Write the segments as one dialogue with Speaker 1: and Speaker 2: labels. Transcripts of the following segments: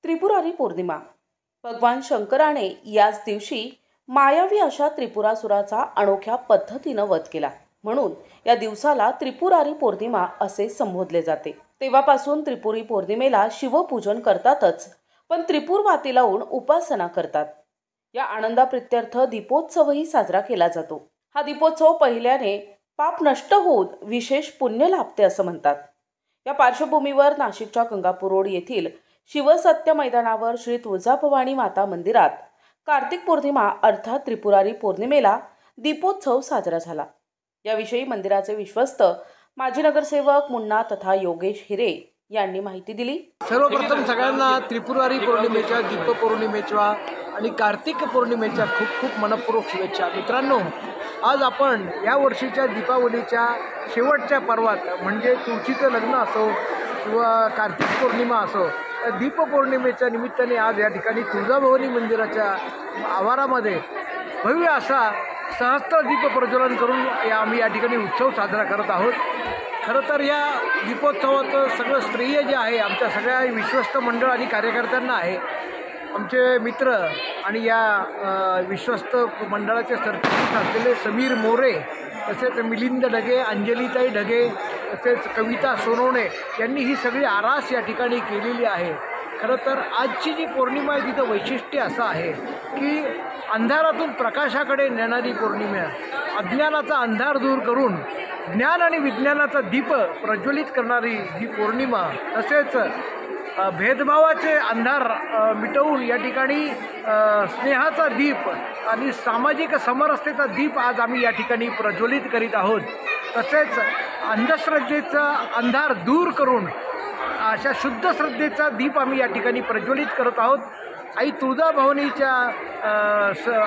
Speaker 1: त्रिपुरारी पौर्णिमा. भगवान शंकराने याच दिवशी मायावी अशा त्रिपुरासुराचा अनोख्या पद्धतीनं वध केला. म्हणून या दिवसाला त्रिपुरारी पौर्णिमा असे संबोधले जाते. तेव्हापासून त्रिपुरी पौर्णिमेला शिवपूजन करतातच, पण त्रिपुर वाती लावून उपासना करतात. या आनंदाप्रित्यर्थ दीपोत्सवही साजरा केला जातो. हा दीपोत्सव पहिल्याने पाप नष्ट होऊन विशेष पुण्य लाभते असं म्हणतात. या पार्श्वभूमीवर नाशिकच्या गंगापूर रोड येथील शिवसत्य मैदानावर श्री तुळजाभवानी माता मंदिरात कार्तिक पौर्णिमा अर्थात त्रिपुरारी पौर्णिमेला दीपोत्सव साजरा झाला. याविषयी मंदिराचे विश्वस्त माजी नगरसेवक मुन्ना तथा योगेश हिरे यांनी माहिती दिली.
Speaker 2: सर्वप्रथम सगळ्यांना त्रिपुरारी पौर्णिमेच्या, दीप पौर्णिमेच्या आणि कार्तिक पौर्णिमेच्या खूप खूप मनपूर्वक शुभेच्छा. मित्रांनो, आज आपण या वर्षीच्या दीपावलीच्या शेवटच्या पर्वात म्हणजे तुळशीचं लग्न असो किंवा कार्तिक पौर्णिमा असो, दीपपौर्णिमेच्या निमित्ताने आज या ठिकाणी तुळजाभवानी मंदिराच्या आवारामध्ये भव्य असा सहस्त्र दीप प्रज्वलन करून आम्ही या ठिकाणी उत्सव साजरा करत आहोत. खरं तर या दीपोत्सवाचं सगळं श्रेय जे आहे आमच्या सगळ्या विश्वस्त मंडळ आणि कार्यकर्त्यांना आहे. आमचे मित्र आणि या विश्वस्त मंडळाचे सरचिटणीस असलेले समीर मोरे, तसेच मिलिंद ढगे, अंजलीताई ढगे, तसेच कविता सोनवणे यांनी ही सगळी आरास या ठिकाणी केलेली आहे. खरं तर आजची जी पौर्णिमा आहे तिचं वैशिष्ट्य असं आहे की अंधारातून प्रकाशाकडे नेणारी पौर्णिमा, अज्ञानाचा अंधार दूर करून ज्ञान आणि विज्ञानाचा दीप प्रज्वलित करणारी ही पौर्णिमा, तसेच भेदभावाचे अंधार मिटवून या ठिकाणी स्नेहाचा दीप आणि सामाजिक समरसतेचा दीप आज आम्ही या ठिकाणी प्रज्वलित करीत आहोत. तसेच अंधश्रद्धेचा अंधार दूर करून अशा शुद्ध श्रद्धेचा दीप आम्ही या ठिकाणी प्रज्वलित करत आहोत. आई तुळजाभवानीच्या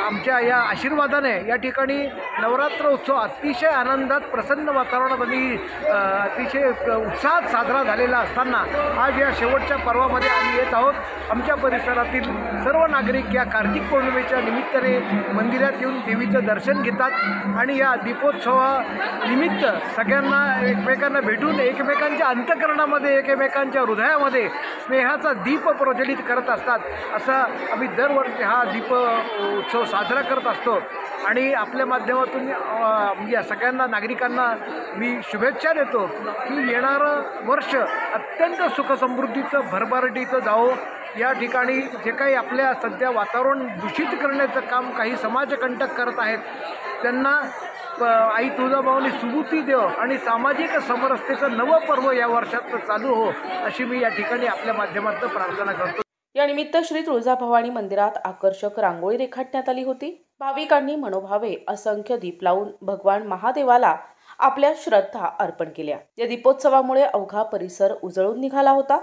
Speaker 2: आमच्या या आशीर्वादाने या ठिकाणी नवरात्र उत्सव अतिशय आनंदात, प्रसन्न वातावरणात आणि अतिशय उत्साहात साजरा झालेला असताना आज या शेवटच्या पर्वामध्ये आम्ही येत आहोत. आमच्या परिसरातील सर्व नागरिक या कार्तिक पौर्णिमेच्या निमित्ताने मंदिरात येऊन देवीचं दर्शन घेतात आणि या दीपोत्सवानिमित्त सगळ्यांना एकमेकांना भेटून एकमेकांच्या अंतःकरणामध्ये, एकमेकांच्या हृदयामध्ये स्नेहाचा दीप प्रज्वलित करत असतात. असं आम्ही दरवर्षी हा दीप उत्सव साजरा करत असतो आणि आपल्या माध्यमातून या सगळ्यांना नागरिकांना मी शुभेच्छा देतो की येणारं वर्ष अत्यंत सुखसमृद्धीचं, भरभराटीचं जावो. या ठिकाणी जे काही आपल्या सध्या वातावरण दूषित करण्याचं काम काही समाजकंटक करत आहेत त्यांना आई तुळजाभवानी सुबुती देव आणि सामाजिक समरसतेचं नवं पर्व या वर्षात चालू हो अशी मी या ठिकाणी आपल्या माध्यमातून प्रार्थना करतो.
Speaker 1: या निमित्त श्री तुळजाभवानी मंदिरात आकर्षक रांगोळी रेखाटण्यात आली होती. भाविकांनी मनोभावे असंख्य दीप लावून भगवान महादेवाला आपल्या श्रद्धा अर्पण केल्या. या दीपोत्सवामुळे अवघा परिसर उजळून निघाला होता.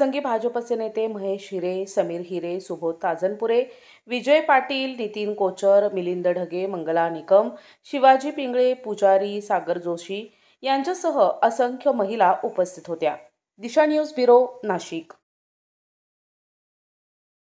Speaker 1: याप्रसंगी भाजपचे नेते महेश हिरे, समीर हिरे, सुबोध ताजनपुरे, विजय पाटील, नितीन कोचर, मिलिंद ढगे, मंगला निकम, शिवाजी पिंगळे, पुजारी, सागर जोशी यांच्यासह असंख्य महिला उपस्थित होत्या. दिशा न्यूज ब्युरो, नाशिक.